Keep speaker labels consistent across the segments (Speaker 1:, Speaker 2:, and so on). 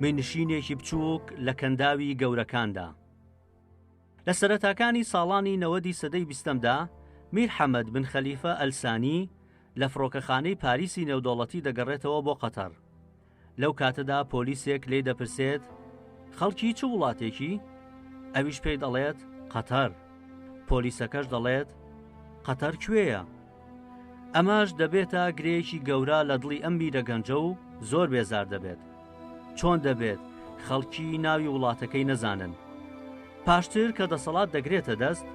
Speaker 1: مێنشینێکی بچووک لە کەنداوی گەورەکاندا. لە سەرەتاکانی ساڵانی 90 سەدەی 20دا میر حەمەد بن خەلیفە ئەلسانی لە فڕۆکەخانەی پاریسی نێودەوڵەتی دەگەڕێتەوە بۆ قەتەر. لەو کاتەدا پۆلیسێک لێ دەپرسێت خەڵکی چ وڵاتێکی؟ ئەویش پێی دەڵێت قەتەر. پۆلیسەکەش دەڵێت قەتەر کوێیە؟ ئەماش دەبێتە گرەیەکی گەورە لە دڵی ئەم میرە گەنجە و زۆر بێزار دەبێت. چۆن دەبێت خەڵکی ناوی وڵاتەکەی نەزانن؟ پاشتر کە دەسەڵات دەگرێتە دەست،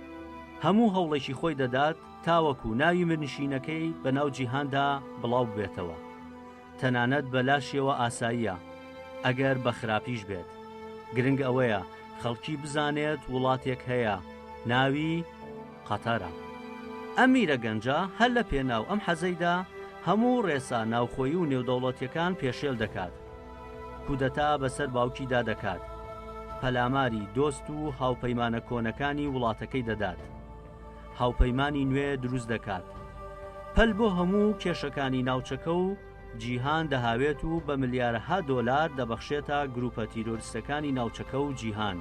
Speaker 1: هەموو هەوڵێکی خۆی دەدات تاوەکو ناوی مرنشینەکەی بە ناو جیهاندا بڵاو بێتەوە. تەنانەت بەلاشیەوە ئاساییە ئەگەر بە خراپیش بێت. گرنگ ئەوەیە خەڵکی بزانێت وڵاتێک هەیە، ناوی قەتەرە. ئەم میرە گەنجە هەر لە پێناو ئەم حەزەیدا هەموو ڕێسا ناوخۆیی و نێودەوڵەتیەکان پێشێل دەکات. کودەتا بەسەر باوکیدا دەکات. پەلاماری دۆست و هاوپەیمانە کۆنەکانی وڵاتەکەی دەدات. هاوپەیمانی نوێ دروست دەکات. پەل بۆ هەموو کێشەکانی ناوچەکە و جیهان دەهاوێت و بە ملیارەها دۆلار دەبەخشێتە گروپە تیرۆریستەکانی ناوچەکە و جیهان.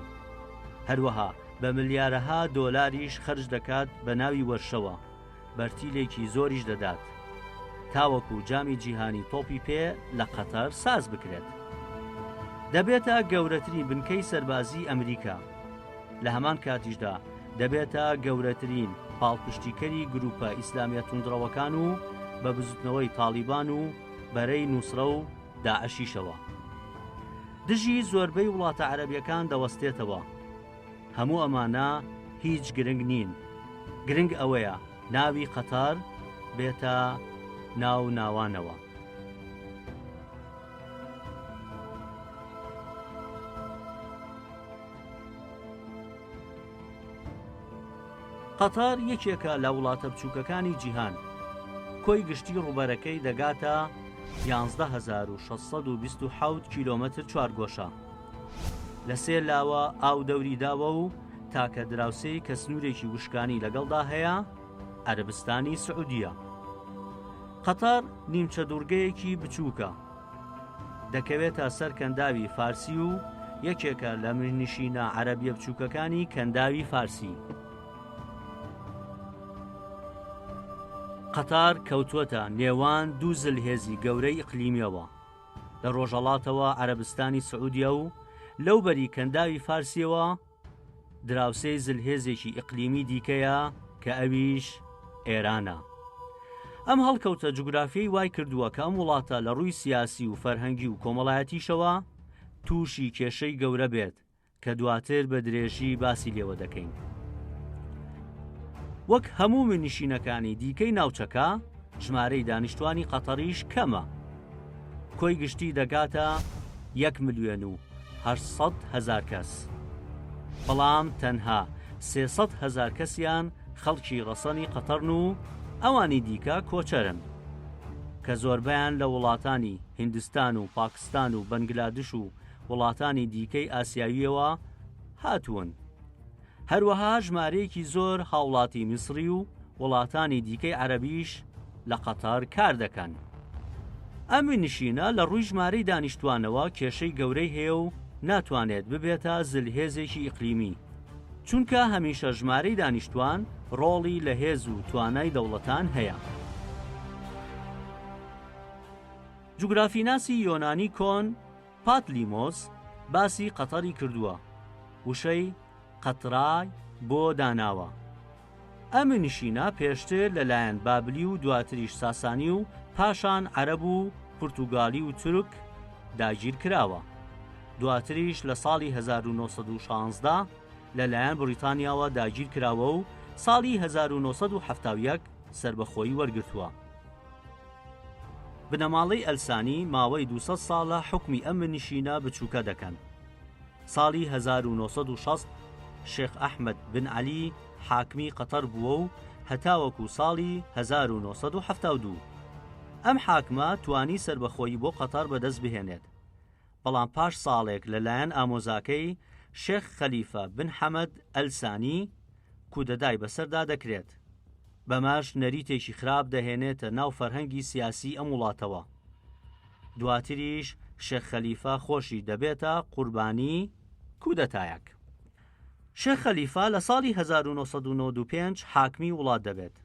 Speaker 1: هەروەها بە ملیارەها دۆلاریش خەرج دەکات بە ناوی وەرشەوە، بەرتیلێکی زۆریش دەدات تاوەکو جامی جیهانی تۆپی پێ لە قەتەر ساز بکرێت. دەبێتە گەورەترین بنکەی سەربازی ئەمریکا. لە هەمان کاتیشدا دەبێتە گەورەترین پاڵپشتیکەری گروپە ئیسلامیە توندڕەوەکان و بە بزوتنەوەی تاڵیبان و بەرەی نووسڕە و داعەشیشەوە. دژی زۆربەی وڵاتە عەرەبیەکان دەوەستێتەوە. هەموو ئەمانە هیچ گرنگ نین. گرنگ ئەوەیە ناوی قەتەر بێتە ناو ناوانەوە. قەتەر یەکێکە لە وڵاتە بچووکەکانی جیهان. کۆی گشتی ڕووبەرەکەی دەگاتە 11627 کیلۆمەتر چوارگۆشە. لە سێ لاوە ئاو دەوری داوە و تاکە دراوسەی کە سنوورێکی وشکانی لەگەڵدا هەیە عەرەبستانی سعودیە. قەتەر نیمچە دوورگەیەکی بچووکە. دەکەوێتە سەر کەنداوی فارسی و یەکێکە لە مرنشینە عەرەبیە بچووکەکانی کەنداوی فارسی. قەتار کەوتووەتە نێوان دوو زلهێزی گەورەی ئیقلیمیەوە، لە ڕۆژهەڵاتەوە عەرەبستانی سعودیە و لەو بەری کەنداوی فارسیەوە دراوسەی زلهێزێکی ئیقلیمی دیکەیە کە ئەویش ئێرانە. ئەم هەڵکەوتە جوگرافیای وای کردووە کە ئەم وڵاتە لە ڕووی سیاسی و فەرهەنگی و کۆمەڵایەتیشەوە تووشی کێشەی گەورە بێت کە دواتر بە درێژی باسی لێوە دەکەین. وەک هەموو مرنشینەکانی دیکەی ناوچەکە، ژمارەی دانیشتوانی قەتەریش کەمە. کۆی گشتی دەگاتە 1,800,000 کەس. بەڵام تەنها 300,000 کەسیان خەڵکی ڕەسەنی قەتەرن و ئەوانی دیکە کۆچەرن کە زۆربیان لە وڵاتانی هیندستان و پاکستان و بەنگلادش و وڵاتانی دیکەی ئاسیاویەوە هاتوون. هەروەها ژمارەیەکی زۆر هاوڵاتی میسری و وڵاتانی دیکەی عەرەبیش لە قەتەر کار دەکەن. ئەم نشینە لە ڕووی ژمارەی دانیشتوانەوە کێشەی گەورەی هەیە و ناتوانێت ببێتە زلهێزێکی ئیقلیمی، چونکە هەمیشە ژمارەی دانیشتوان ڕۆڵی لە هێز و توانای دەوڵەتان هەیە. جوگرافیناسی یۆنانی کۆن پاتلیمۆس باسی قەتەری کردووە، وشەی قەترای بۆ داناوە. ئەم نشینە پێشتر لەلایەن بابلی و دواتریش ساسانی و پاشان عەرەب و پورتوگالی و تورک داگیر کراوە. دواتریش لە ساڵی 1916 لەلایەن بریتانیاوە داگیر کراوە و ساڵی 1970 سربەخۆیی وەرگرتووە. بنەماڵەی ئەلسانی ماوەی 200 ساڵە حکمی ئەم نشینە بچووکە دەکەن. ساڵی 1960 شێخ ئەحمەد بن عەلی حاکمی قەتەر بووە و هەتاوەکو ساڵی 1972 ئەم حاکمە توانی سربەخۆیی بۆ قەتەر بەدەست بهێنێت. بەڵام پاش ساڵێک لەلایەن ئامۆزاکەی شێخ خەلیفە بن حەمەد ئەلسانی کودەدای بەسەردا دەکرێت. بەماش نەریتێکی خراپ دەهێنێتە ناو فەرهەنگی سیاسی ئەم وڵاتەوە. دواتریش شێخ خەلیفە خۆشی دەبێتە قوربانی کودەتایەک. شێخ خەلیفە لە ساڵی 1995 حاکمی وڵات دەبێت،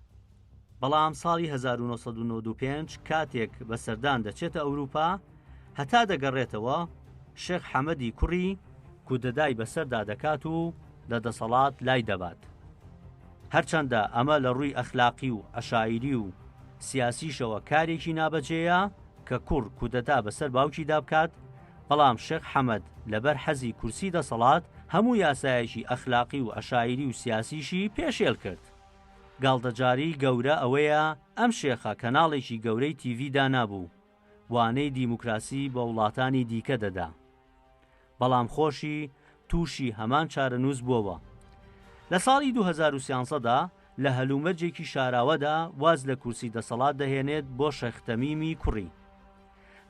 Speaker 1: بەڵام ساڵی 1995 کاتێک بە سەردان دەچێتە ئەوروپا هەتا دەگەڕێتەوە شێخ حەمەدی کوڕی کودەدای بەسەردا دەکات و لە دەسەڵات لای دەبات. هەرچەندە ئەمە لە ڕووی ئەخلاقی و عەشایری و سیاسیشەوە کارێکی نابەجێیە کە کوڕ کودەتا بەسەر باوکیدا بکات، بەڵام شێخ حەمەد لەبەر حەزی کورسی دەسەڵات هەموو یاسایەکی ئەخلاقی و عەشایری و سیاسیشی پێشێل کرد. گاڵتەجاری گەورە ئەوەیە ئەم شێخە کەناڵێکی گەورەی تیڤیدا نابوو، وانەی دیموکراسی بە وڵاتانی دیکە دەدا، بەڵام خۆشی تووشی هەمان چارەنووس بووەوە. لە ساڵی 2013دا لە هەلومەرجێکی شاراوەدا واز لە کورسی دەسەڵات دەهێنێت بۆ شێخ تەمیمی کوڕی.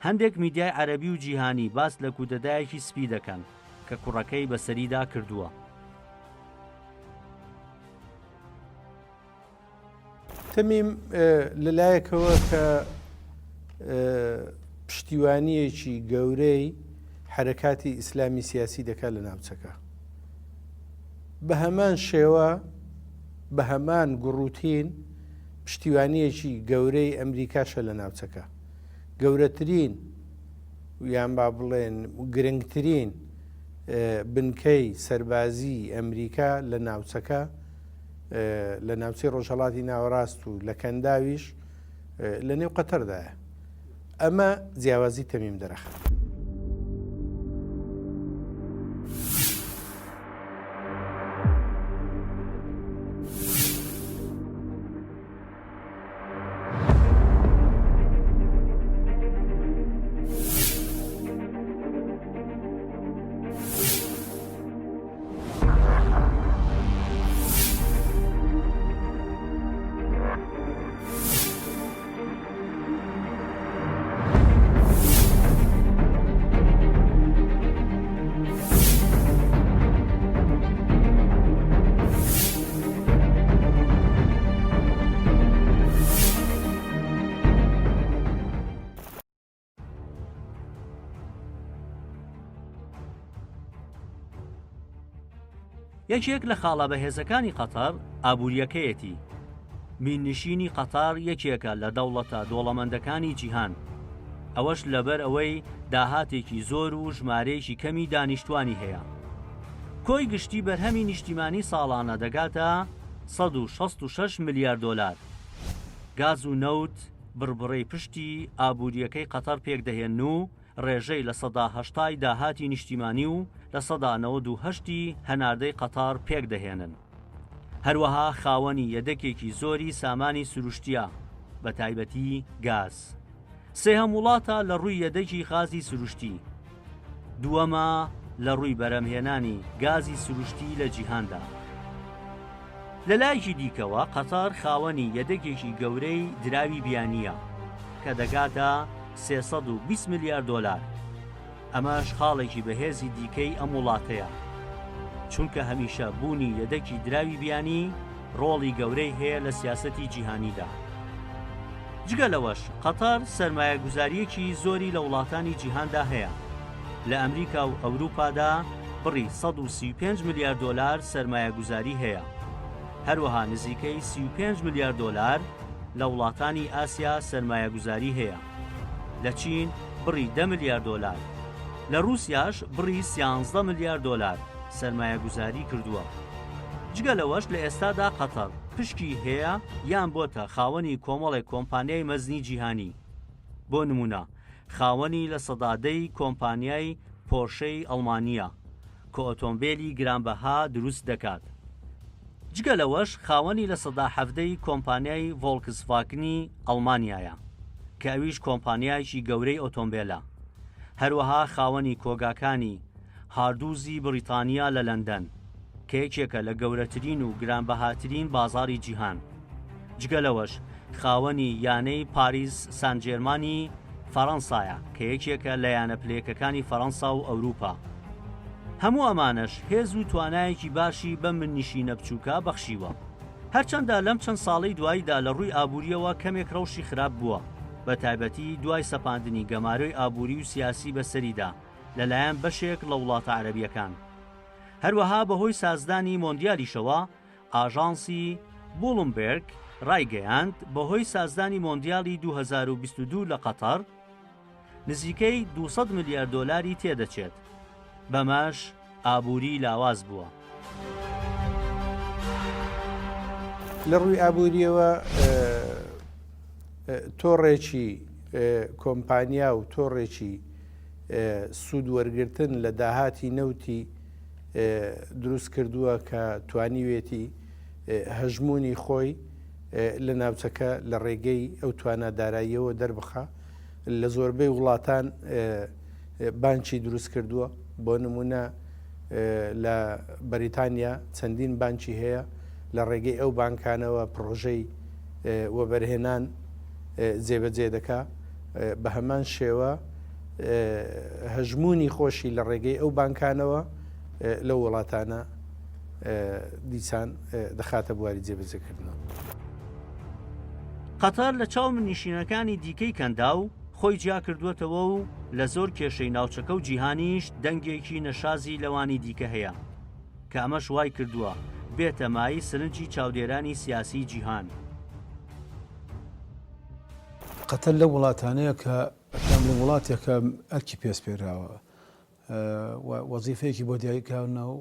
Speaker 1: هەندێک میدیای عەرەبی و جیهانی باس لە کودەدایەکی سپی دەکەن کە کوڕەکەی بەسەریدا کردووە.
Speaker 2: تەمیم لەلایەکەوە کە پشتیوانیەکی گەورەی حرەکاتی ئیسلامی سیاسی دەکات لە ناوچەکە، بە هەمان شێوە بە هەمان گوڕوتین پشتیوانیەکی گەورەی ئەمریکاشە لە ناوچەکە. گەورەترین یان با بڵێن گرنگترین بنکەی سەربازی ئەمریکا لە ناوچەکە، لە ناوچەی ڕۆژهەڵاتی ناوەڕاست و لە کەنداویش لە نێو قەتەردایە. ئەمە جیاوازی تەمیم دەرەخات.
Speaker 1: یەکێک لە خاڵە بەهێزەکانی قەتەر ئابووریەکەیەتی. میننشینی قەتەر یەکێکە لە دەوڵەتە دۆڵەمەندەکانی جیهان، ئەوەش لەبەر ئەوەی داهاتێکی زۆر و ژمارەیەکی کەمی دانیشتوانی هەیە. کۆی گشتی بەرهەمی نیشتیمانی ساڵانە دەگاتە 166 میلیارد دۆلار. گاز و نەوت بڕبڕەی پشتی ئابووریەکەی قەتەر پێکدەهێن و ڕێژەی لە 180 داهاتی نیشتیمانی و لە 198 هەناردەی قەتەر پێکدەهێنن. هەروەها خاوەنی یەدەکێکی زۆری سامانی سروشتیە، بە تایبەتی گاز. سێهەم وڵاتە لە ڕووی یەدەکی غازی سروشتی، دووەمە لە ڕووی بەرهەمهێنانی گازی سروشتی لە جیهاندا. لە لایەکی دیکەوە قەتەر خاوەنی یەدەکێکی گەورەی دراوی بیانیە کە دەگاتە 320 میلیارد دۆلار. ئەمەش خاڵێکی بەهێزی دیکەی ئەم وڵاتەیە، چونکە هەمیشە بوونی یەدەکی دراوی بیانی ڕۆڵی گەورەی هەیە لە سیاسەتی جیهانیدا. جگە لەوەش قەتەر سەرمایەگوزاریەکی زۆری لە وڵاتانی جیهاندا هەیە. لە ئەمریکا و ئەوروپادا بڕی 135 میلیارد دۆلار سەرمایەگوزاری هەیە. هەروەها نزیکەی 35 میلیارد دۆلار لە وڵاتانی ئاسیا سەرمایەگوزاری هەیە. لە چین بڕی 10 میلیارد دۆلار، لە رووسیاش بڕی 13 میلیارد دۆلار سەرمایەگوزاری کردووە. جگە لەوەش لە ئێستادا قەتەر پشکی هەیە یان بۆتە خاوەنی کۆمەڵێک کۆمپانیای مەزنی جیهانی. بۆ نمونە خاوەنی لە سەدادەی کۆمپانیای پۆرشەی ئەڵمانیە کە ئۆتۆمبیلی گرانبەها دروست دەکات. جگە لەوەش خاوەنی لە 117 کۆمپانیای ڤۆڵکسڤاگنی ئەڵمانیایە کە ئەویش کۆمپانیایکی گەورەی ئۆتۆمبیلە. هەروەها خاوەنی کۆگاکانی هاردووزی بریتانیا لە لەندەن کە یەکێکە لە گەورەترین و گرانبەهاترین بازاری جیهان. جگە لەوەش خاوەنی یانەی پاریس سان-جێرمانی فەڕەنسایە کە یەکێکە لە یانە پلەیەکەکانی فەڕەنسا و ئەوروپا. هەموو ئەمانش هێز و توانایەکی باشی بە مننیشینە بچووکە بەخشیوە. هەرچەندە لەم چەند ساڵەی دواییدا لە ڕووی ئابووریەوە کەمێک ڕەوشی خراپ بووە، بە تایبەتی دوای سەپاندنی گەمارۆی ئابووری و سیاسی بەسەریدا لەلایەن بەشێک لە وڵاتە عەرەبیەکان. هەروەها بەهۆی سازدانی مۆندیالیشەوە ئاژانسی بولومبێرگ ڕایگەیاند بەهۆی سازدانی مۆندیالی 2022 لە قەتەر نزیکەی 200 میلیارد دۆلاری تێدەچێت، بەمەش ئابووری لاواز بووە.
Speaker 2: لە ڕووی ئابووریەوە تۆڕێکی کۆمپانیا و تۆڕێکی سوود وەرگرتن لە داهاتی نەوتی دروست کردووە کە توانیوێتی هەژمونی خۆی لە ناوچەکە لە ڕێگەی ئەو توانەداراییەوە دەربخە. لە زۆربەی وڵاتان بانکی دروست کردووە، بۆ نمونە لە بەریتانیا چەندین بانکی هەیە، لە ڕێگەی ئەو بانکانەوە پرۆژەی وەبەرهێنان جێبەجێ دەکا. بە هەمان شێوە هەژمونی خۆشی لە ڕێگەی ئەو بانکانەوە لە وڵاتانە دیسان دەخاتە بواری جێبەجێکردنەوە.
Speaker 1: قەتەر لە چاو نشینەکانی دیکەی کەندا و خۆی جیا کردووەتەوە و لە زۆر کێشەی ناوچەکە و جیهانیش دەنگێکی نەشازی لەوانی دیکە هەیە کە ئەمەش وای کردووە بێتە مای سرنجی چاودێرانی سیاسی جیهان.
Speaker 3: قەتەر لە وڵاتانەیە کە لە وڵاتێکە ئەرکی پێسپێراوە وەزیفەیەکی بۆ دیاریکراونە و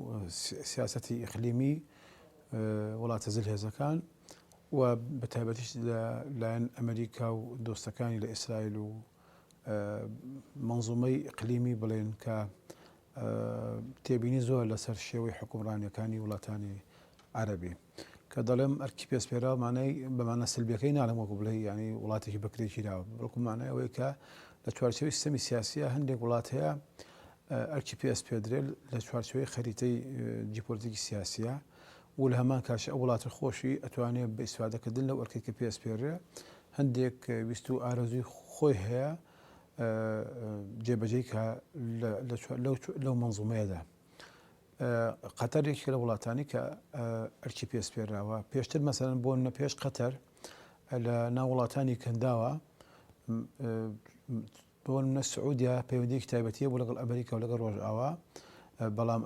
Speaker 3: سیاسەتی ئیقلیمی وڵاتە زلهێزەکان و بە تایبەتیش لایەن ئەمریکا و دۆستەکانی لە ئیسرائیل و منزومەی ئیقلیمی بڵێن کە تێبینی زۆر لەسەر شێوەی حکومڕانیەکانی وڵاتانی عەرەبی کە دەڵێم ئەرکی پێسپێراوە مانای بەمانە سلبیەکەی ناڵێم وەکو بڵێ ینی وڵاتێکی بەکرێکی راوە، بەڵکو مانای ئەوەی کە لە چوارچێوەی سیستەمی سیاسیە هەندێک وڵات هەیە ئەرکی پێسپێدرێت لە چوارچێوەی خەریتەی جیۆپۆلیتیکی سیاسیە و لە هەمان کاش ئەو وڵاتە خۆشی ئەتوانێت بە ئیسفادەکردن لەو ئەرکێک کە پێسپێرێ هەندێک ویست و ئارەزوی خۆی هەیە جێبەجێی کە لەو منزومەیەدا. قەتەر یەکێک لە وڵاتانی کە ئەرکی پێسپێراوە. پێشتر مەسەلەن بۆ نە پێش قەتەر لە ناو وڵاتانی کەنداوە بۆ نە سعودیا پەیوەندیەکی تایبەتیە بۆ لەگەڵ ئەمریکا و لەگەڵ ڕۆژئاوا، بەڵام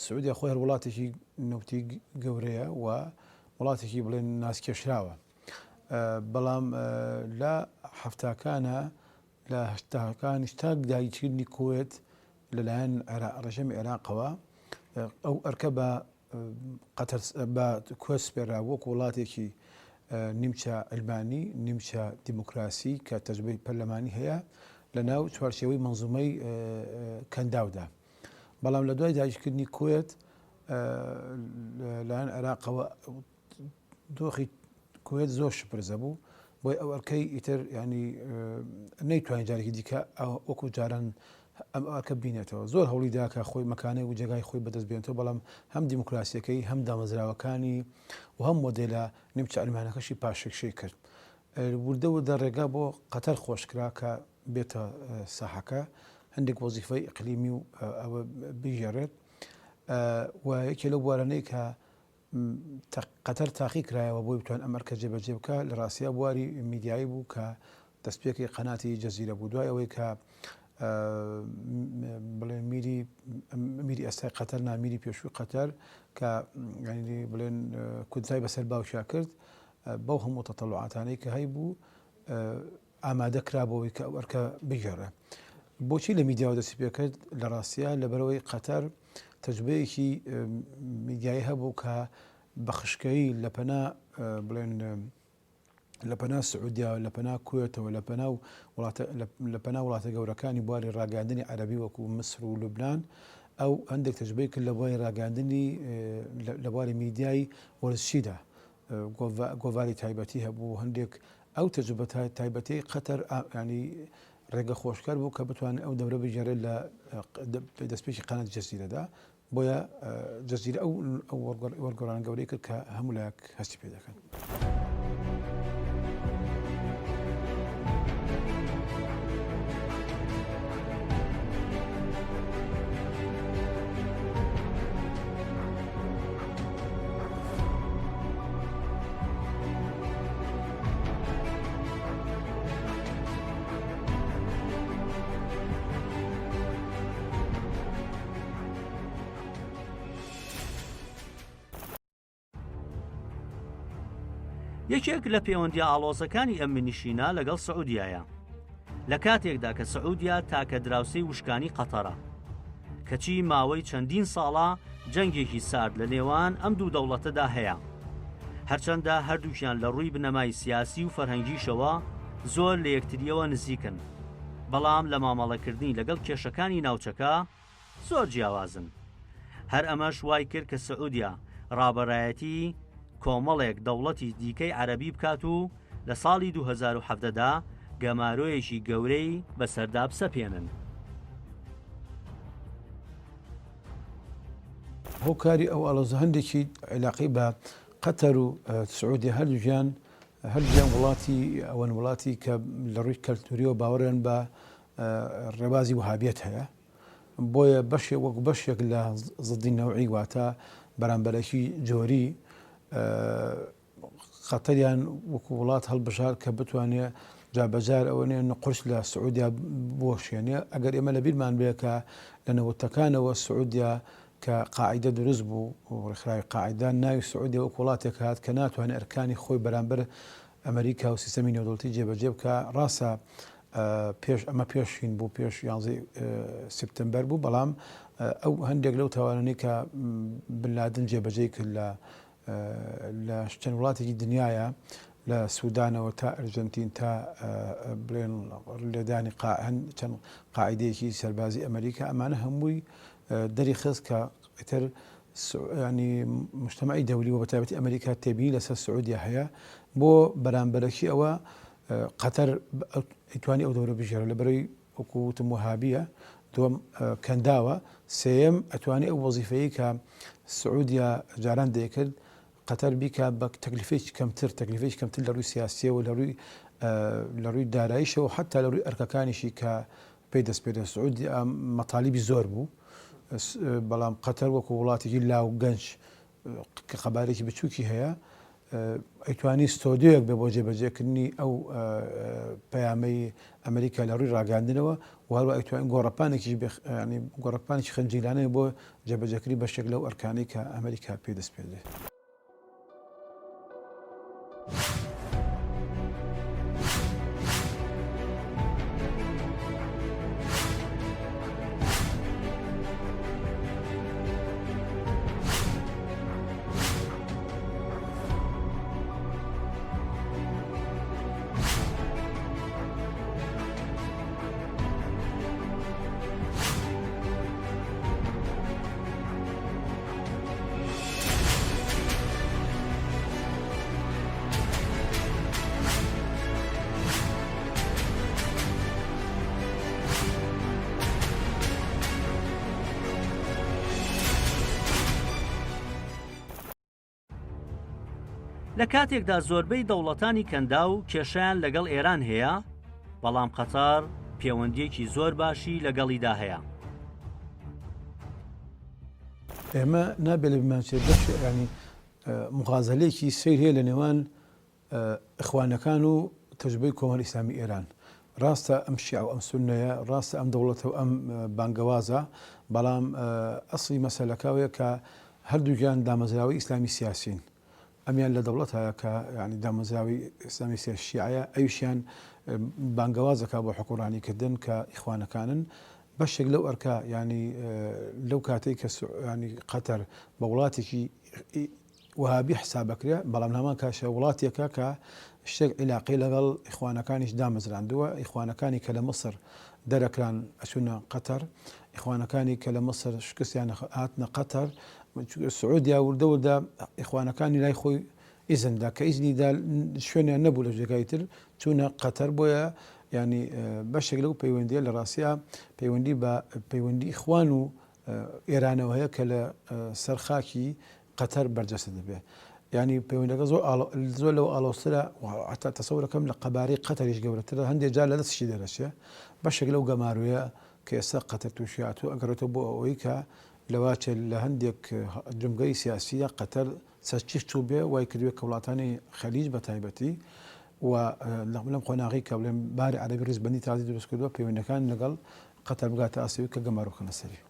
Speaker 3: سعودیا خۆی هەر وڵاتێکی نەوتی گەورەیە و وڵاتێکی بڵێن ناسکێشراوە، بەڵام لە هەفتاکانە لە هەشتاکانی شتا داگیرکردنی کوێت لەلایەن ڕێژەمی عێراقەوە ئەو ئەرکە بە کوێت سپێرا وەکو وڵاتێکی نیمچە ئەلمانی نیمچە دیموکراسی کە تەجربەی پەرلەمانی هەیە لە ناو چوارچێوەی منزومەی کەنداودا. بەڵام لە دوای داگیرکردنی کوێت لەلایەن عێراقەوە دۆخی کوێت زۆر شپرزە بوو، بۆی ئەو ئەرکەی ئیتر ینی نەیتوانین جارێکی دیکە وەکو جاران ئەم ئەرکە بینێتەوە. زۆر هەوڵیدا کە خۆی مەکانەی و جێگای خۆی بەدەست بێنێتەوە، بەڵام هەم دیموکراسیەکەی هەم دامەزراوەکانی و هەم مۆدێلە نیمچە ئەلمانەکەشی پاشێکشەی کرد. وردە و دەڕێگا بۆ قەتەر خۆشکرا کە بێتە ساحەکە هەندێک وەزیفەی ئیقلیمی و ئەوە بژێڕێت و یەکێ لەو بوارانەی کە قەتەر تاقی کرایەوە بۆی بتوان ئەم ئەرکە جێبەجێ بکە لە ڕاستیە بواری میدیایی بوو کە دەستپێکی قەناتی جەزیرە بوو. دوای ئەوەی کە بڵێن میری ئێستای قەتەر نامیری پێشووی قەتەر کە بڵێن کودتای بەسەر باوشا کرد بەو هەموو تەتەڵوعاتانەی کە هەی بوو ئامادە کرابەوەی کە ئەو ئەرکە بژێڕێ. بۆچی لە میدیاوە دەستی پێ کرد؟ لە ڕاستیە لەبەرەوەی قەتەر تەجربەیەکی میدیایی هەبوو کە بە خشکایی بڵێن لە پەنا سعودیا لە پەنا کوێتەوە لە پەنا وڵاتە گەورەکانی بواری ڕاگەاندنی عەرەبی وەکو مسر و لوبنان ئەو هەندێک تەجربەی کرد لە بواری ڕاگەاندنی لە بواری میدیایی وەرزشیدا گۆڤاری تایبەتی هەبوو. هەندێک ئەو تەجربە تایبەتی قەتەر ینی ڕێگە خۆشکار بوو کە بتوانێت ئەو دەورە بژێڕێت لە دەستپێکی قەنات جەزیرەدا، بۆیە جەزیرە ئەو وەرگۆڕان گەورەی کرد کە هەموو لایەک هەستی پێ دەکەن.
Speaker 1: یەکێک لە پەیوەندیە ئاڵۆزەکانی ئەم منیشینە لەگەڵ سعودیایە لە کاتێکدا کە سعودیا تاکە دراوسەی وشکانی قەتەرە کەچی ماوەی چەندین ساڵە جەنگێکی سارد لە نێوان ئەم دوو دەوڵەتەدا هەیە هەرچەندە هەردووکیان لە ڕووی بنەمای سیاسی و فەرهەنگیشەوە زۆر لە یەکتریەوە نزیکن بەڵام لە مامەڵەکردنی لەگەڵ کێشەکانی ناوچەکە زۆر جیاوازن هەر ئەمەش وای کرد کە سعودیا ڕابەرایەتی کۆمەڵێک دەوڵەتی دیکەی عەرەبی بکات و لە ساڵی 2017دا گەمارۆیەکی گەورەی بەسەردا بسەپێنن
Speaker 3: هۆکاری ئەو ئاڵۆزە هەندێکی علاقی بە قەتەر و سعودی هەردوویان وڵاتی ئەوەن وڵاتی کە لە ڕووی کەلتوریەوە باوەڕیان بە ڕێبازی وهابیەت هەیە بۆیە وەک بەشێک لە زدی نەوعی واتە بەرامبەرێکی جۆری خەتەریان وەکو وڵات هەڵبژار کە بتوانێت جابەجار ئەوە نێ نەقورس لە سعودیا بۆشێنێ ئەگەر ئێمە لە بیرمان بێ کە لە نەوەتەکانەوە سعودیا کە قاعدە دروست بوو و ڕێکخراوی قاعدە ناوی سعودیا وەک وڵاتێک هات کە ناتوانێت ئەرکانی خۆی بەرامبەر ئەمریکا و سیستەمی نێودەوڵەتی جێبەجێ بکە ڕاستە ئەمە پێشین بوو پێش 11 سپتەمبەر بوو بەڵام ئەو هەندێک لەو تاوانانەی کە بن لادن جێبەجێ کرد لە چەند وڵاتێکی دنیاە لە سوودانەوە تا ئەرجنتین تا بڵێن لێدانی چەند قاعدەیەکی سەربازی ئەمریکا ئەمانە هەمووی دەری خست کە ئیتر ینی مجتەمەعی دەولی و بەتایبەتی ئەمریکا تێبینی لەسەر سعودیا هەیە بۆ بەرامبەرەکی ئەوە قەتەر ئەیتوانی ئەو دەورە بژێرە لە بەرەوەی وەکو وتم وهابیە دووەم کەنداوە سێیەم ئەتوانی ئەو وەزیفەیە کە سعودیا جاران دەیەکرد قەتەر بیکە بە تەکلیفێکی کەمتر لە ڕووی سیاسیەوە لە ڕووی داراییشەوە حتا لە ڕووی ئەرکەکانیشی کە پێی دەست پێ سعودی مەطالیبی زۆر بوو بەڵام قەتەر وەکو وڵاتێکی لاو گەنج کە خەبارێکی بچووکی هەیە ئەیتوانی ستۆدیۆیەک بێ بۆ جێبەجێکردنی ئەو پەیامەی ئەمریکا لە ڕووی ڕاگاندنەوە و هەروە ئەیتوانی گۆڕەپانێکی خەنجیلانەیە بۆ جێبەجێکردنی بەشێک لەو ئەرکانەی کە ئەمریکا پێی دەست پێ دێت.
Speaker 1: لە کاتێکدا زۆربەی دەوڵەتانی کەندا و کێشیان لەگەڵ ئێران هەیە بەڵام قەتەر پەیوەندیەکی زۆر باشی لەگەڵیدا هەیە
Speaker 3: ئێمە نابێت لە بمانچێت بەش ینی مغازەلێکی سیر هەیە لە نێوان ئەخوانەکان و تەجربەی کۆمەڵی ئیسلامی ئێران ڕاستە ئەم شیعە و ئەم سوننەیە ڕاستە ئەم دەوڵەتە و ئەم بانگەوازە بەڵام ئەسڵی مەسەلەکەوەیە کە هەردووکیان دامەزراوی ئیسلامی سیاسین ئەمیان لە دەوڵەت هەیە کە ینی دامەزراوی ئیسلامی شیعەیە ئەویشیان بانگەوازەکە بۆ حکوڕانیکردن کە ئیخوانەکانن بەشێک لەو ئەرکا ینی لەو کاتێک کە ینی قەتەر بە وڵاتێکی وهابی حسابەکرێ بەڵام هەمان کاشە وڵاتێکە کە شتێک عیلاقی لەگەڵ ئیخوانەکانیش دامەزراندووە ئیخوانەکانی کە لە مەسر دەرەکران ئەچوونە قەتەر ئیخوانەکانی کە لە مەسر شکستیان هاتنە قەتەر سعودیا وردەوەدا ئیخوانەکانی لای خۆی ئیزندا کە ئیزنیدا شوێنیان نەبوو لە جێگای تر چوونە قەتەر بۆیە ینی بەشێک لەو پەیوەندیە لە ڕاستیە پەیوەندی بە پەیوەندی ئیخوان و ئێرانەوە هەیە کە لە سەر خاکی قەتەر بەرجەستە دەبێت ینی پەیوەندەکە زۆر لەو ئاڵۆسترە حتا تەسەورەکەم لە قەبارەی قەتەریش گەورەترە هەندێک جار لە دەستشی دەرەچێ بەشێک لەو گەمارویە کە ئێستا قەتەر تووشیاتوە ئەگەڕێتەوە بۆ ئەوەی کە لەواچێ لە هەندێک جمگەی سیاسیە قەتەر سەرچیش چوو بێ وای کردوێ کە وڵاتانی خەلیج بە تایبەتی و لەم قۆناغی کە بڵێن باری عەرەبی ڕیزبەندی تازی دروست کردووە پەیوەندەکان لەگەڵ قەتەر بگاتە ئاسیوی کە گەمارۆخەنە سەری.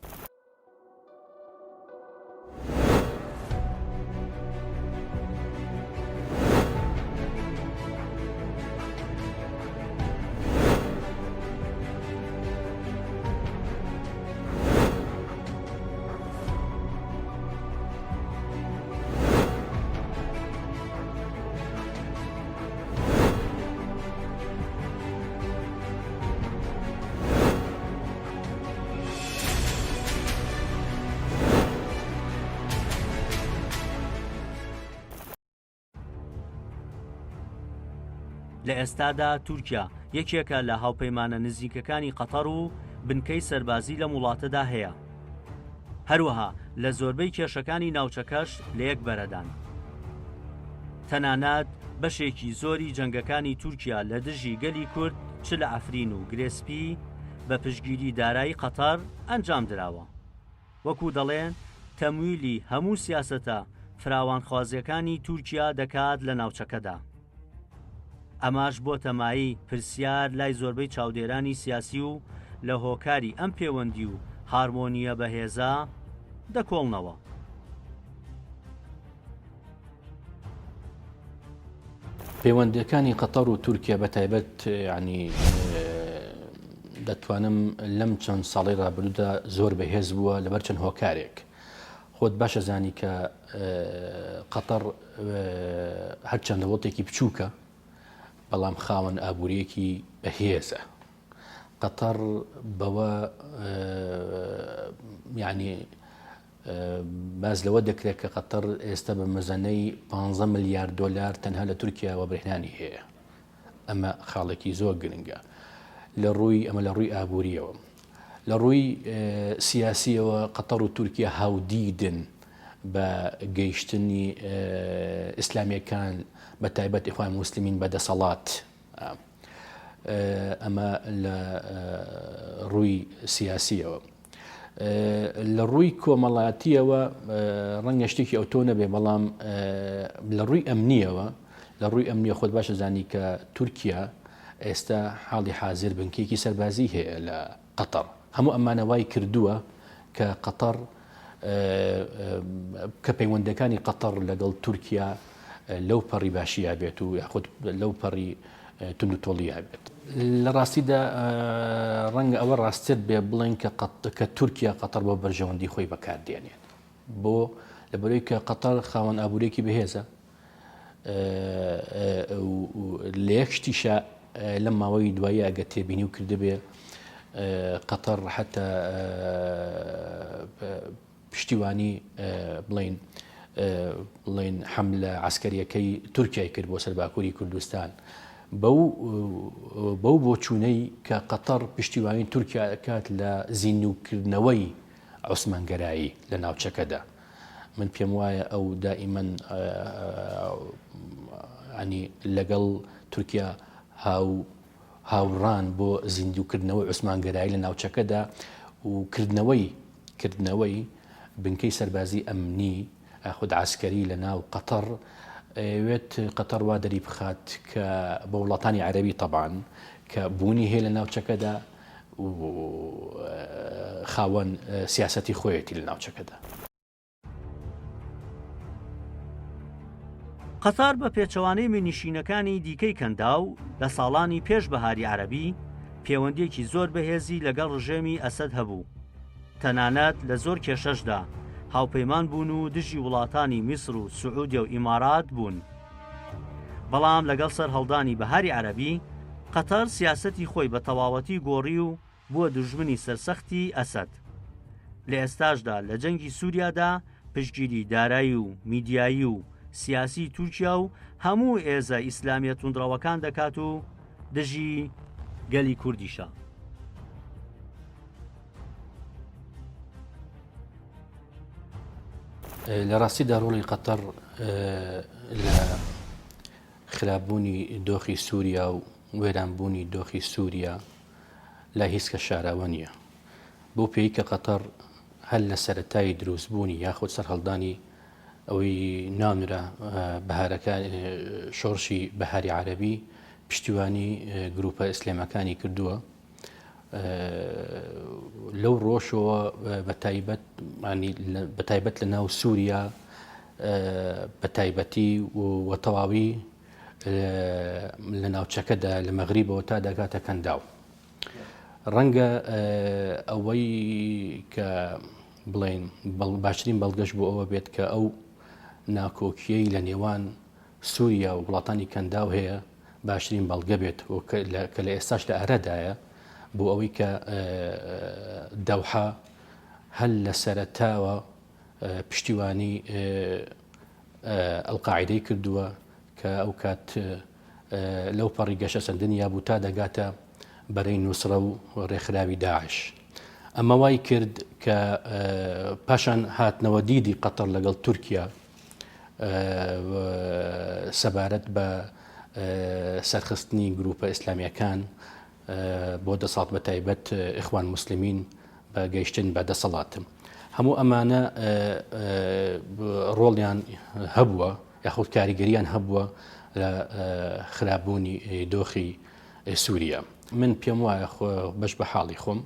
Speaker 1: لە ئێستادا تورکیا یەکێکە لە هاوپەیمانە نزیکەکانی قەتەر و بنکەی سەربازی لە وڵاتەدا هەیە. هەروەها لە زۆربەی کێشەکانی ناوچەکەش لە یەک بەرەدان. تەنانەت بەشێکی زۆری جەنگەکانی تورکیا لە دژی گەلی کورد چ لە ئەفرین و گرێسپی بە پشگیری دارایی قەتەر ئەنجام درراوە. وەکو دەڵێن تەمویلی هەموو سیاسەتە فراوانخوازیەکانی تورکیا دەکات لە ناوچەکەدا. ئەماش بۆ تەمایی پرسیار لای زۆربەی چاودێرانی سیاسی و لە هۆکاری ئەم پەیوەندی و هارمۆنیە بەهێزە دەکۆڵنەوە.
Speaker 4: پەیوەندیەکانی قەتەر و تورکیا بەتایبەت ینی دەتوانم لەم چەند ساڵی ڕابردوودا زۆر بەهێز بووە لەبەر چەند هۆکارێک. خۆت باشە زانی کە قەتەر هەرچەندە وڵاتێکی بچووکە بەڵام خاوەن ئابووریەکی بەهێزە. قەتەر بەوە ینی باز لەوە دەکرێت کە قەتەر ئێستا بە مەزانەی 15 ملیارد دۆلار تەنها لە تورکیاوە بەرهێنانی هەیە. ئەمە خاڵێکی زۆر گرنگە لە ڕووی ئابووریەوە. لە ڕووی سیاسیەوە قەتەر و تورکیا هاودیدن بە گەیشتنی ئیسلامیەکان بە تایبەت ئیخوان موسلیمین بەدەسەڵات. ئەمە لە ڕووی سیاسیەوە. لە ڕووی کۆمەڵایەتیەوە ڕەنگە شتێکی ئەو تۆ نەبێ، بەڵام لە ڕووی ئەمنیە خۆت باشە زانی کە تورکیا ئێستا حاڵی حازر بنکێکی سەربازی هەیە لە قەتەر. هەموو ئەمانەوای کردووە کە قەتەر کە پەیوەندەکانی قەتەر لەگەڵ تورکیا لەو پەڕی باشیە بێت و یاخود لەو پەڕی تند و تۆڵیە بێت. لە ڕاستیدا ڕەنگە ئەوە ڕاستێت بێ بڵێن کە تورکیا قەتەر بۆ بەرژەوەندی خۆی بەکاردێنێت، بۆ لەبەرەوەی کە قەتەر خاوەن ئابوورێکی بەهێزە. لە یەک شتیشە لەم ماوەی دوایی ئەگە تێبینی و کردبێ قەتەر حتا پشتیوانی بڵێن حملە عسکەریەکەی تورکیای کرد بۆ سەرباکووری کوردستان بەو بۆچوونەی کە قەتەر پشتیوانی تورکیا کات لە زیندووکردنەوەی عوسمانگەرایی لە ناوچەکەدا. من پێم وایە ئەو دائیمەن ینی لەگەڵ تورکیا هاوڕان بۆ زیندووکردنەوەی عوسمانگەرایی لە ناوچەکەدا و کردنەوەی بنکەی سەربازی ئەمنی خود عسکەری لە ناو قەتەر وێت قەتەر وا دەری بخات کە بە وڵاتانی عەرەبی طبعاً کە بوونی هەیە لە ناوچەکەدا و خاوەن سیاسەتی خۆیەتی لە ناوچەکەدا.
Speaker 1: قەتەر بە پێچەوانەی مێنشینەکانی دیکەی کەنداو لە ساڵانی پێش بەهاری عەرەبی پەیوەندیەکی زۆر بەهێزی لەگەڵ ڕژێمی ئەسەد هەبوو. تەنانەت لە زۆر کێشەشدا هاوپەیمان بوون و دژی وڵاتانی میسر و سعودیە و ئیمارات بوون. بەڵام لەگەڵ سەر هەڵدانی بەهاری عەرەبی قەتەر سیاسەتی خۆی بە تەواوەتی گۆڕی و بووە دوژمنی سەرسەختی ئەسەد. لە ئێستاشدا لە جەنگی سووریادا پشتگیری دارایی و میدیایی و سیاسی تورکیا و هەموو ئێزە ئیسلامیە توندڕەوەکان دەکات و دژی گەلی کوردیشە.
Speaker 4: لە ڕاستیدا ڕۆڵی قەتەر لە خراپبوونی دۆخی سووریا و وێرانبوونی دۆخی سووریا لا هیچ کە شاراوە نییە. بۆ پێی کە قەتەر هەر لە سەرەتایی دروستبوونی یاخود سەر هەڵدانی ئەوەی نامرا بەهارەکان شۆڕشی بەهاری عەرەبی پشتیوانی گروپە ئیسلامەکانی کردووە. لەو ڕۆژەوە بەتایبەت لە ناو سووریا بەتایبەتی و تەواوی لە ناوچەکەدا لە مەغریبەوە تا دەگاتە کەنداو. ڕەنگە ئەوەی کە بڵێن باشترین بەڵگەش بۆ ئەوە بێت کە ئەو ناکۆکیەی لە نێوان سووریا و وڵاتانی کەنداو هەیە باشترین بەڵگە بێت کە لە ئێستاش لە ئەرەدایە بۆ ئەوەی کە دەوحە هەل لە سەرەتاوە پشتیوانی ئەڵقاعیدەی کردووە کە ئەو کات لەو پەڕی گەشە سندنیا بوو تا دەگاتە بەرەی نووسرە و ڕێکخراوی داعش. ئەمە وای کرد کە پاشان هاتنەوە دیدی قەتەر لەگەڵ تورکیا سەبارەت بە سەرخستنی گروپە ئیسلامیەکان بۆ دەسەڵات بە تایبەت ئیخوان موسلیمین بە گەیشتن بە دەسەڵاتم. هەموو ئەمانە ڕۆڵیان هەبووە یاخود کاریگەریان هەبووە لە خراببوونی دۆخی سووریا. من پێم وایە بەش بە حاڵی خۆم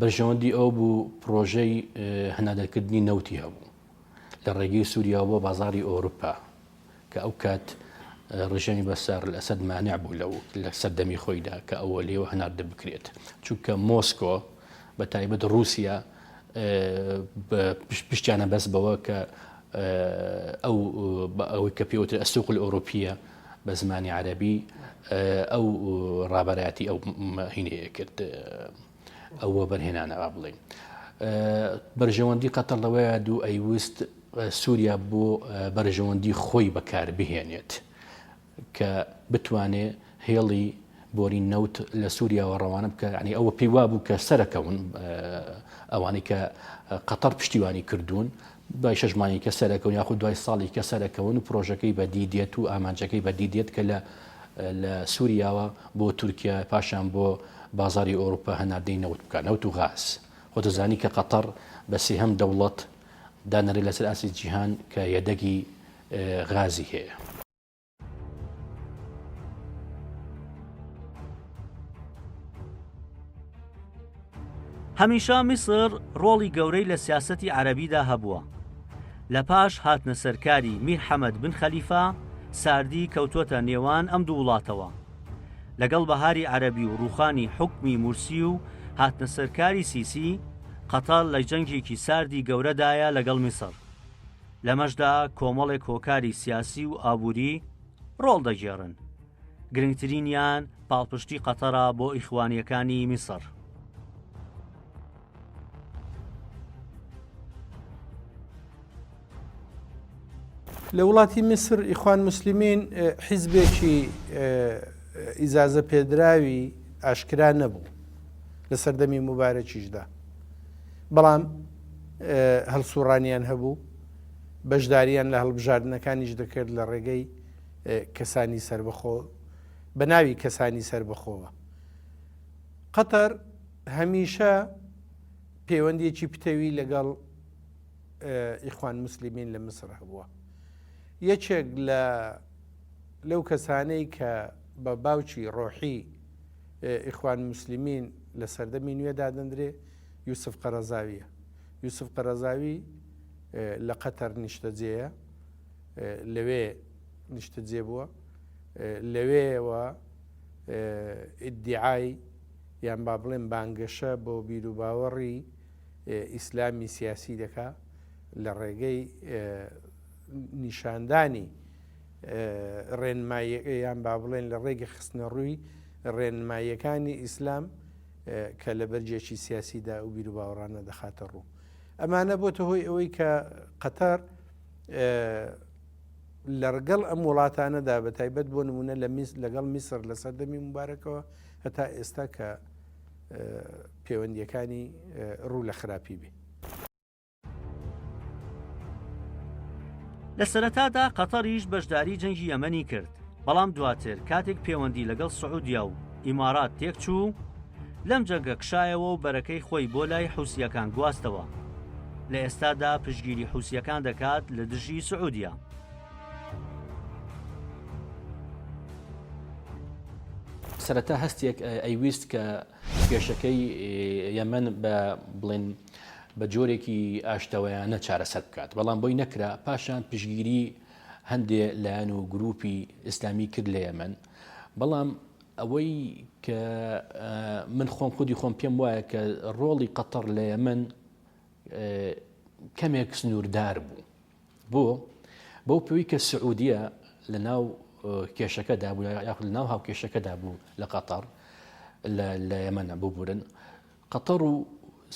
Speaker 4: بەرژەوەندی ئەو بوو پرۆژەی هەنادەرکردنی نەوتی هەبوو لە ڕێگەی سووریا بۆ بازاری ئۆروپا کە ئەو کات ڕژەمی بەسەر ئەسەد مانع بوو لە سەردەمی خۆیدا کە ئەوە لێوە هەناردە بکرێت، چونکە مۆسکۆ بە تایبەت رووسیا پشتیانە بەس بەوە کە ئەوەی کە پێوتر ئەسوق الئۆروپیە بە زمانی عەرەبی ئەو ڕابەرایەتی ئەو هینەیە کرد، ئەوە بەرهێنانە بڵێن. بەرژەوەندی قەتەر لەوەیە دوو ئەیویست سووریا بۆ بەرژەوەندی خۆی بەکار بهێنێت کە بتوانێ هێڵی بۆری نەوت لە سووریاوە ڕەوانە بکە. ینی ئەوە پێی وا بوو کە سەرەکەون ئەوانەی کە قەتەر پشتیوانی کردوون دوای شەژمانی کە سەرەکەون یاخود دوای ساڵی کە سەرەکەون و پرۆژەکەی بەدیدێت و ئامانجەکەی بەدیدێت کە لە سووریاوە بۆ تورکیا پاشان بۆ بازاری ئۆروپا هەناردەی نەوت بکە، نەوت و غاز. خۆ دەزانی کە قەتەر بە سێهەم دەوڵەت دانەرێ لەسەر ئاسی جیهان کە یەدەگی غازی هەیە.
Speaker 1: هەمیشە میسر ڕۆڵی گەورەی لە سیاسەتی عەرەبیدا هەبووە. لە پاش هاتنە سەرکاری میر حەمەد بن خەلیفە ساردی کەوتووەتە نێوان ئەم دوو وڵاتەوە. لەگەڵ بەهاری عەرەبی و ڕووخانی حوکمی مورسی و هاتنە سەرکاری سیسی قەتەر لە جەنگێکی ساردی گەورەدایە لەگەڵ میسر. لەمەشدا کۆمەڵێک هۆکاری سیاسی و ئابووری ڕۆڵ دەگێڕن. گرنگترینیان پاڵپشتی قەتەرە بۆ ئیخوانیەکانی میسر.
Speaker 2: لە وڵاتی میسر ئیخوان موسلیمین حیزبێکی ئیزازە پێدراوی ئاشکرا نەبوو لە سەردەمی موبارەکیشدا، بەڵام هەڵسوڕانیان هەبوو، بەشداریان لە هەڵبژاردنەکانیش دەکرد لە ڕێگەی کەسانی سربەخۆ بە ناوی کەسانی سربەخۆوە. قەتەر هەمیشە پەیوەندیەکی پتەوی لەگەڵ ئیخوان موسلیمین لە میسر هەبووە. یەکێک لەو کەسانەی کە بە باوکی ڕۆحی ئیخوان موسلیمین لە سەردەمی نوێدا دەندرێ یوسف قەرەزاویە. یوسف قەرەزاوی لە قەتەر نیشتەجێیە، لەوێ نیشتەجێ بووە، لەوێەوە ئیدعای یان با بڵێن بانگەشە بۆ بیر و باوەڕی ئیسلامی سیاسی دەکا لە ڕێگەی نیشاندانی ڕێنماییان با بڵێن لە ڕێگە خستنە ڕووی ڕێنماییەکانی ئیسلام کە لە بەرجێکی سیاسیدا و بیر و باوەڕانە دەخاتە ڕوو. ئەمانە بۆتە هۆی ئەوەی کە قەتەر لەرگەڵ ئەم وڵاتانەدا بە تایبەت بۆ نمونە لەگەڵ میسر لە سەردەمی مبارەکەوە هەتا ئێستا کە پەیوەندیەکانی ڕوو لە خراپی بێ.
Speaker 1: لە سەرەتادا قەتەریش بەشداری جەنگی یەمەنی کرد، بەڵام دواتر کاتێک پەیوەندی لەگەڵ سعودیا و ئیمارات تێکچوو لەم جەنگە کشایەوە و بەرەکەی خۆی بۆ لای حوسیەکان گواستەوە. لە ئێستادا پشگیری حوسیەکان دەکات لە دژی سعودیا.
Speaker 4: سەرەتا هەستێک ئەیویست کە گەشەکەی یەمەن بە بڵێن بە جۆرێکی ئاشتەوەیانە چارەسەر بکات، بەڵام بۆی نەکرا. پاشان پشگیری هەندێ لایەن و گروپی ئیسلامی کرد لە یەمەن، بەڵام ئەوەی کە من خودی خۆم پێم وایە کە ڕۆڵی قەتەر لە یەمەن کەمێک سنووردار بوو بۆ پێوەی کە سعودیە لە ناو کێشەکەدا بوو یاخود لە ناو هاو کێشەکەدا بوو لە قەتەر لە یەمەنە بوو بورن. قەتەر و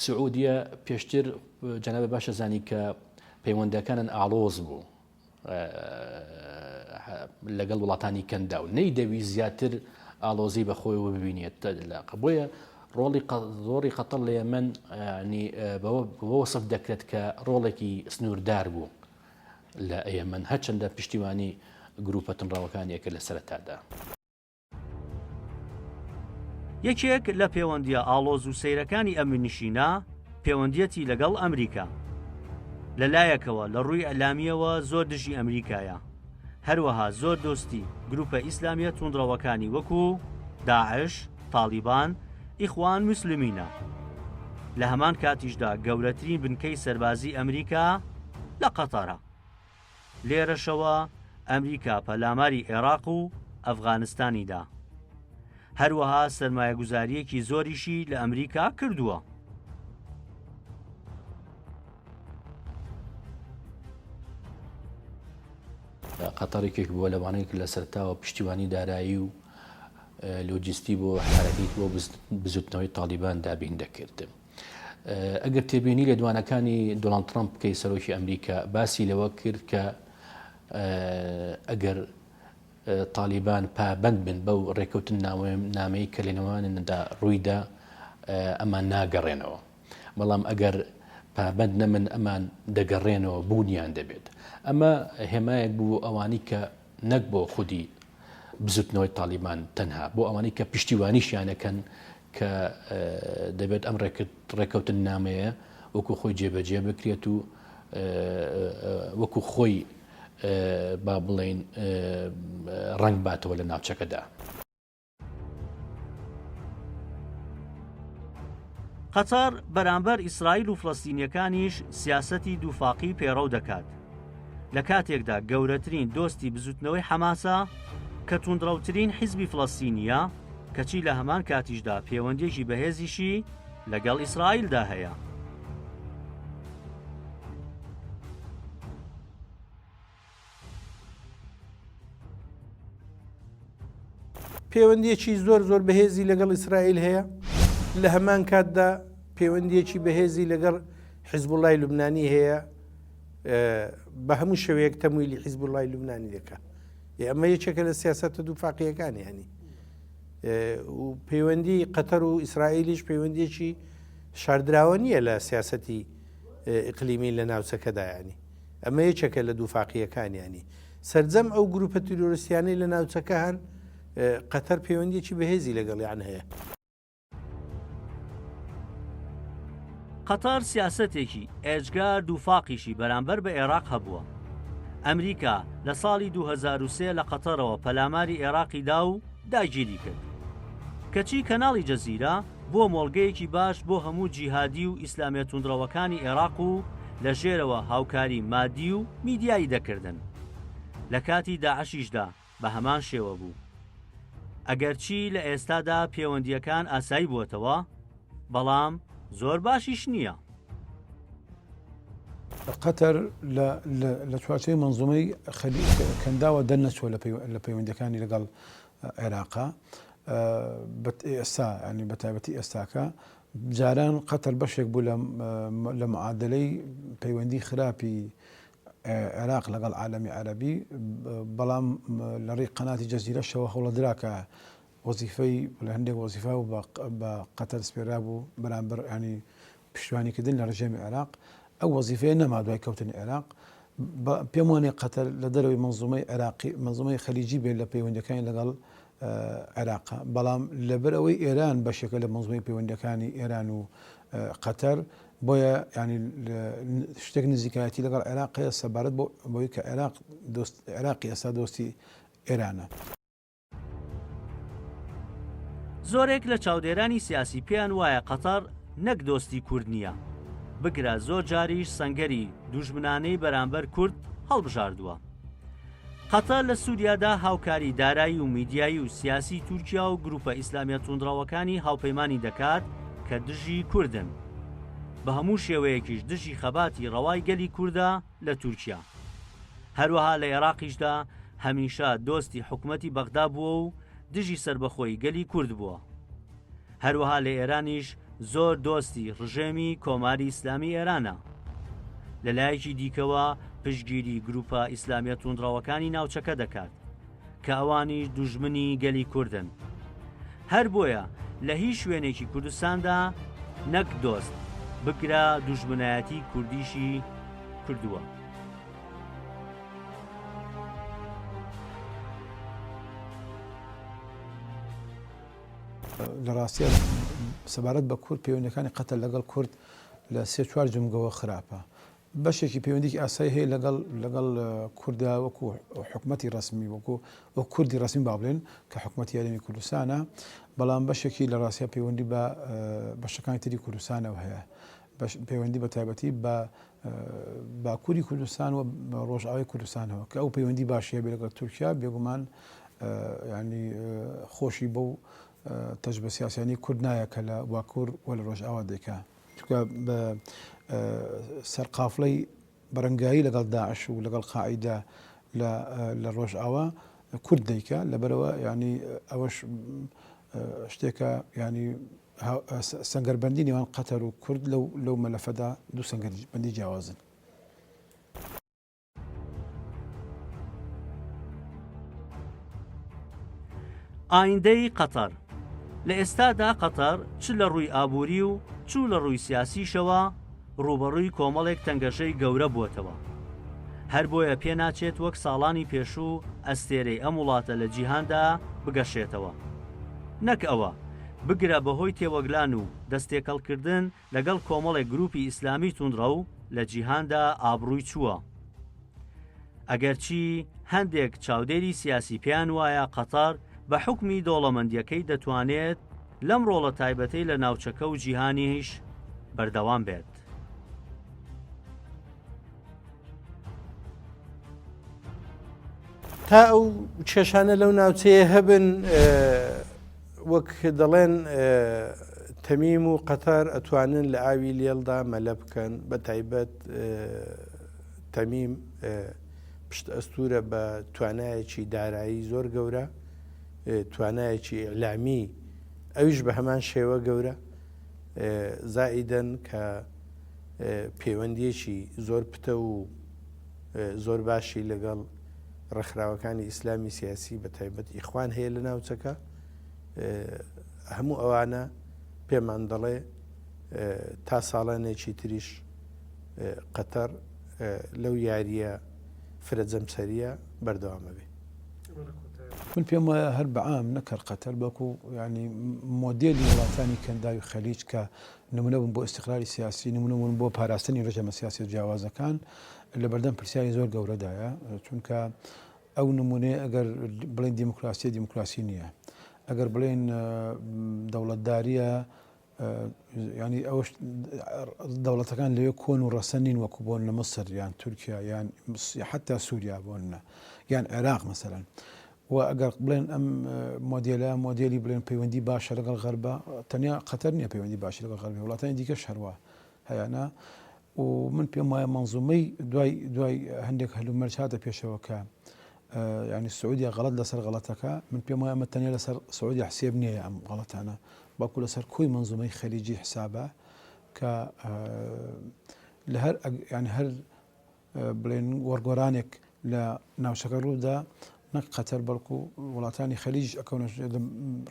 Speaker 4: سعودیە پێشتر جەنابە باشە زانی کە پەیوەندەکانن ئاڵۆز بوو لەگەڵ وڵاتانی کەندا و نەیدەوی زیاتر ئالۆزی بەخۆیەوە ببینێت بۆیە ڕۆڵی قەتەر لە یەمەن بەوە وەسف دەکرێت کە ڕۆڵێکی سنووردار بوو لە ئێمن هەرچەندە پشتیوانی گروپە تنڕاوەکانیەکە لە سەرەتادا.
Speaker 1: یەکێک لە پەیوەندیە ئاڵۆز و سەیرەکانی ئەمنیشینە پەیوەندیەتی لەگەڵ ئەمریکا لەلایەکەوە لە ڕووی ئەلامیەوە زۆر دژی ئەمریکایە، هەروەها زۆر دۆستی گروپە ئیسلامیە توندڕەوەکانی وەکو داعش، تالیبان، ئیخوان موسلیمینە. لە هەمان کاتیشدا گەورەترین بنکەی سەربازی ئەمریکا لە قەتەرە. لێرەشەوە ئەمریکا پەلاماری عێراق و ئەفغانستانیدا، هەروەها سەرمایەگوزاریەکی زۆریشی لە ئەمریکا کردووە.
Speaker 4: قەتەرێکێک بووە لەوانەیە لە سەرتاوە پشتیوانی دارایی و لۆجیستی بۆ حرەکەیت بۆ بزوتنەوەی تالیبان دابین دەکرد. ئەگەر تێبینی لە دوانەکانی دۆناڵد ترامپ کەی سەرۆکی ئەمریکا باسی لەوە کرد کە ئەگەر تالیبان پابند بن بەو ڕێکەوتن نامەی کە لە نێواندا ڕوویدا ئەمان ناگەڕێنەوە، بەڵام ئەگەر پابند نەمن ئەمان دەگەڕێنەوە بوونیان دەبێت. ئەمە هێمایەک بوو ئەوانی کە نەک بۆ خودی بزوتنەوەی تالیبان تەنها، بۆ ئەوانی کە پشتیوانیشیانەکەن کە دەبێت ئەم ڕێکەوتن نامەیە وەکو خۆی جێبەجێ بکرێت و وەکو خۆی با بڵێن ڕنگ باتەوە لە ناوچەکەدا.
Speaker 1: قەتەر بەرامبەر ئیسرائیل و فلەستینیەکانیش سیاسەتی دووفاقی پێڕەو دەکات. لە کاتێکدا گەورەترین دۆستی بزوتنەوەی حەماسە کە توندڕەوترین حیزبی فلەستینیە، کەچی لە هەمان کاتیشدا پەیوەندێکی بەهێزیشی لەگەڵ ئیسرائیلدا هەیە.
Speaker 2: پەیوەندیەکی زۆر بەهێزی لەگەڵ ئیسرائیل هەیە، لە هەمان کاتدا پەیوەندیەکی بەهێزی لەگەڵ حیزبوڵای لوبنانی هەیە، بە هەموو شێوەیەک تەمویلی حیزبوڵای لوبنانی دەکات. ئەمە یەکێکە لە سیاسەتە دووفاقیەکانی هەنی و پەیوەندی قەتەر و ئیسرائیلیش پەیوەندیەکی شاردراوە نییە لە سیاسەتی ئیقلیمی لە ناوچەکەدایانی. ئەمە یەکێکە لە دووفاقیەکانیانی. سەرجەم ئەو گروپە تیرۆریستیانەی لە ناوچەکە هەن قەتەر پەیوەندیەکی بەهێزی لەگەڵیان هەیە.
Speaker 1: قەتەر سیاسەتێکی ئێجگار دووفاقیشی بەرامبەر بە عێراق هەبووە. ئەمریکا لە ساڵی 2003 لە قەتەرەوە پەلاماری عێراقیدا و داگیری کرد، کەچی کەناڵی جەزیرە بۆ مۆڵگەیەکی باش بۆ هەموو جیهادی و ئیسلامیە توندڕەوەکانی عێراق و لە ژێرەوە هاوکاری مادی و میدیایی دەکردن. لە کاتی داعشیشدا بە هەمان شێوە بوو. ئەگەرچی لە ئێستادا پەیوەندیەکان ئاسایی بووەتەوە، بەڵام زۆر باشیش نییە.
Speaker 3: قەتەر لە چوارچەی منزومەی کەنداوە دەرنەچوە لە پەیوەندیەکانی لەگەڵ عێراقا ئێستا، ینی بە تایبەتی ئێستاکە جاران قەتەر بەشێک بوو لە معادلەی پەیوەندی خراپی عێراق لەگەڵ عالەمی عەرەبی، بەڵام لە ڕێی قەناتی جەزیرەشەوە هەوڵەدراکە وەزیفەی لە هەندێک وەزیفا و بە قەتەر سپێرا بوو بەرامبەر ینی پشتیوانیکردن لە ڕژێمی عێراق. ئەو وەزیفەیە نەما دوای کەوتنی عێراق. پێم وانێ قەتەر لە دەرەوەی منزومەی عێراقی منزومەی خەلیجی بێت لە پەیوەندیەکانی لەگەڵ عێراق، بەڵام لەبەر ئەوەی ئێران بەشێکە لە منزومەی پەیوەندیەکانی ئێران و قەتەر، بۆیە ینی شتێک نزیکایەتی لەگەڵ عێراقەیە سەبارەت بۆی کە عێراقی ئێستا دۆستی ئێرانە.
Speaker 1: زۆرێک لە چاودێرانی سیاسی پێیان وایە قەتەر نەک دۆستی کورد نییە، بگرە زۆر جاریش سەنگەری دوژمنانەی بەرامبەر کورد هەڵبژاردووە. قەتەر لە سووریادا هاوکاری دارایی و میدیایی و سیاسی تورکیا و گروپە ئیسلامیە توندڕەوەکانی هاوپەیمانی دەکات کە دژی کوردن، بە هەموو شێوەیەکیش دژی خەباتی ڕەوای گەلی کووردە لە تورکیا. هەروەها لە عێراقیشدا هەمیشە دۆستی حکومەتی بەغدا بووە و دژی سربەخۆی گەلی کورد بووە. هەروەها لە ئێرانیش زۆر دۆستی ڕژێمی کۆماری ئیسلامی ئێرانە. لەلایەکی دیکەوە پشگیری گروپە ئیسلامیە توندڕەوەکانی ناوچەکە دەکات کە ئەوانیش دوژمنی گەلی کوردن. هەر بۆیە لە هیچ شوێنێکی کوردستاندا نەک دۆست بگرە دوژمنایەتی کوردیشی کردووە.
Speaker 3: لە ڕاستیە سەبارەت بە کورد پەیوەندیەکانی قەتەر لەگەڵ کورد لە 3-4 جمگەوە خراپە. بەشێکی پەیوەندیی ئاسایی هەیە لەگەڵ کووردا وەکو حکومەتی ڕسمی وەکو کوردی ڕسمی با بڵێن کە حکومەتی یاریمی کوردستانە، بەڵام بەشێکی لە ڕاستیە پەیوەندی بە بەشەکانی تری کوردستانەوە هەیە، پەیوەندی بە تایبەتی بە باکووری کوردستان و ڕۆژئاوای کوردستانەوە کە ئەو پەیوەندی باشیە بێ لەگەڵ تورکیا بێگومان ینی خۆشی بەو تەجربە سیاسیانی کورد نایە کە لە باکوور و لە ڕۆژئاوا دەیکا. چونکە بە سەرقافڵەی بەرەنگایی لەگەڵ داعش و لەگەڵ قاعیدا لە ڕۆژئاوا کورد دەیکا، لەبەرەوە ینی ئەوەش شتێکە ینی سەنگەربەندی نێوان قەتەر و کورد لەو مەلەفەدا دوو سەنگەربەندی جیاوازن.
Speaker 1: ئایندەی قەتەر. لە ئێستادا قەتەر چ لە ڕووی ئابووری و چوو لە ڕووی سیاسیشەوە ڕوبەڕووی کۆمەڵێک تەنگەشەی گەورە بووەتەوە. هەر بۆیە پێ ناچێت وەک ساڵانی پێشوو ئەستێرەی ئەم وڵاتە لە جیهاندا بگەشێتەوە. نەک ئەوە بگرە بەهۆی تێوەگلان و دەستێکەڵکردن لەگەڵ کۆمەڵێک گروپی ئیسلامی توندڕە و لە جیهاندا ئابڕووی چووە. ئەگەرچی هەندێک چاودێری سیاسی پێیان وایە قەتەر بە حکمی دۆڵەمەندیەکەی دەتوانێت لەم ڕۆڵە تایبەتەی لە ناوچەکە و جیهانیش بەردەوام بێت.
Speaker 2: تا ئەو کێشانە لەو ناوچەیە هەبن وەک دەڵێن تەمیم و قەتەر ئەتوانن لە ئاوی لێڵدا مەلە بکەن، بە تایبەت تەمیم پشت ئەستورە بە توانایەکی دارایی زۆر گەورە، توانایەکی ئیعلامی ئەویش بە هەمان شێوە گەورە، زائیدەن کە پەیوەندیەکی زۆر پتە و زۆر باشی لەگەڵ ڕێکخراوەکانی ئیسلامی سیاسی بە تایبەت ئیخوان هەیە لە ناوچەکە. هەموو ئەوانە پێمان دەڵێ تا ساڵانێکی تریش قەتەر لەو یاریە فرەجەمسەریە بەردەوامە بێ.
Speaker 3: من پێم وایە هەر بەعام نەکرد قەتەر بەکو ینی مۆدێلی وڵاتانی کەنداوی خەلیج کە نمونە بوون بۆ ئیستیقلالی سیاسی، نمونە بوون بۆ پاراستنی ڕێژەمە سیاسی جیاوازەکان لە بەردەم پرسیاری زۆر گەورەدایە، چونکە ئەو نمونێ ئەگەر بڵێن دیموکراسی نییە، ئەگەر بڵێن دەوڵەتداریە ینی ئەوش دەوڵەتەکان لەوێ کۆن و ڕەسەن نین وەکو بۆن لە مەسر یان تورکیا یان حتا سووریا بۆنە یان عێراق مەسەرەن. و ئەگەر بڵێن ئەم مۆدێلی بڵێن پەیوەندی باشە لەگەڵ غەربە، تەنیا قەتەر نییە پەیوەندی باشی لەگەڵ غەربی، وڵاتانی دیکەش هەروە هەیەە. و من پێم وایە مەنزومەی دوای هەندێک هەلومەرج هاتە پێشەوە کە ینی سعودیا غەڵەت لەسەر غەڵەتەکە، من پێم وایە ئەمە تەنیا لەسەر سعودیا حسێب نییە ئەم غەڵەتانە، باکو لەسەر کۆی مەنزومەی خەلیجی حسابە کە لە هەر بڵێن وەرگۆرانێک لە ناوچەکە ڕوودا نەک قەتەر بەڵکو وڵاتانی خەلیج ئەکەونە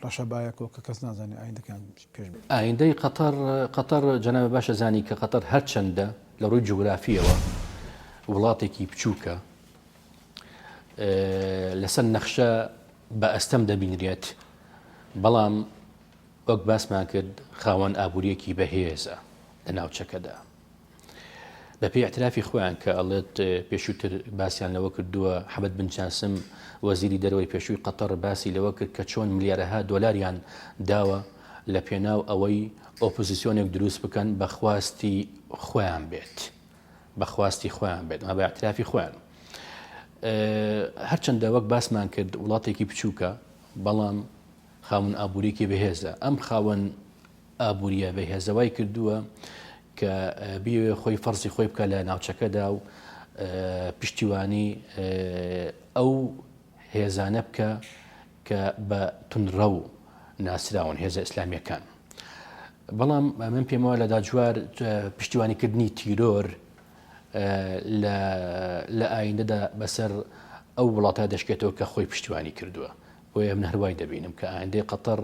Speaker 3: ڕەشەبایەکەوە کە کەس نازانێ ئایندەکان پێش بێت.
Speaker 4: ئایندەی قەتەر جەنابە باشە زانی کە قەتەر هەر چەندە لە ڕووی جوگرافیەوە وڵاتێکی بچووکە لەسەر نەخشە بە ئەستەم دەبینرێت، بەڵام وەک باسمان کرد خاوەن ئابوووریەکی بەهێزە لە ناوچەکەدا بەپێی اعترافی خۆیان کە ئەڵێت پێشووتر باسییان لەوە کردووە. حەمەد بن چاسم وەزیری دەرەوەی پێشووی قەتەر باسی لەوە کرد کە چۆن ملیارەها دۆلاریان داوە لە پێناو ئەوەی ئۆپۆزیسیۆنێک دروست بکەن بەخواستی خۆیان بێت، بەخواستی خۆیان بێت بە اعترافی خۆیان. هەرچەندە وەک باسمان کرد وڵاتێکی بچووکە بەڵام خاوەن ئابوووریەکی بەهێزە. ئەم خاوەن ئابوووریە بەهێزەوای کردووە کە بیوێ خۆی فەرزی خۆی بکە لە ناوچەکەدا و پشتیوانی ئەو هێزانە بکە کە بە تونڕە و ناسراون هێزە ئیسلامیەکان. بەڵام من پێم وایە لە داجوار پشتیوانیکردنی تیرۆر لە ئایندەدا بەسەر ئەو وڵاتە دەشکێتەوە کە خۆی پشتیوانی کردووە بۆ ئەم هەروای دەبینم کە ئایندەی قەتەر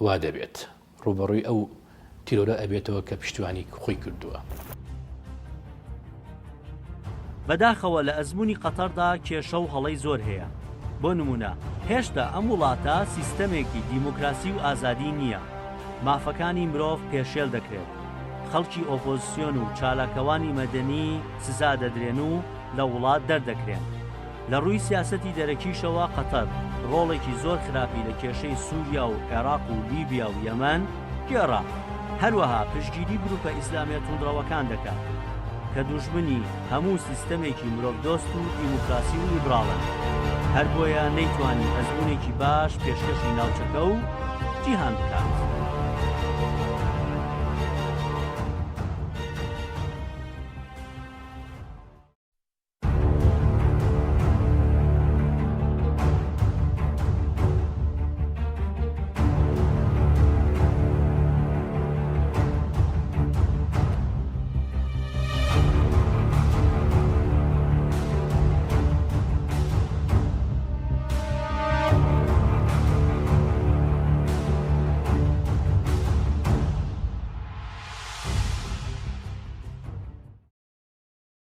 Speaker 4: وا دەبێت ڕوبەڕووی ئەو تیرۆرە ئەبێتەوە کە پشتیوانی خۆی کردووە.
Speaker 1: بەداخەوە لە ئەزمموی قەتەردا کێشە و هەڵەی زۆر هەیە. بۆ نمونە هێشتا ئەم وڵاتە سیستەمێکی دیموکراسی و ئازادی نییە. مافەکانی مرۆڤ پێشێل دەکرێت. خەڵکی ئۆپۆزیسیۆن و چالاکەوانی مەدەنی سزا دەدرێن و لە وڵات دەردەکرێن. لە ڕووی سیاسەتی دەرەکیشەوە قەتەر ڕۆڵێکی زۆر خراپی لە کێشەی سووریا و عێراق و لیبیا و یەمەن گێڕا. هەروەها پشتگیری گروپە ئیسلامیە توندڕەوەکان دەکات کە دوژمنی هەموو سیستەمێکی مرۆڤدۆست و دیموکراسی و لیبراڵن. هەر بۆیە نەیتوانی ئەزمونێکی باش پێشکەشی ناوچەکە و جیهان بکات.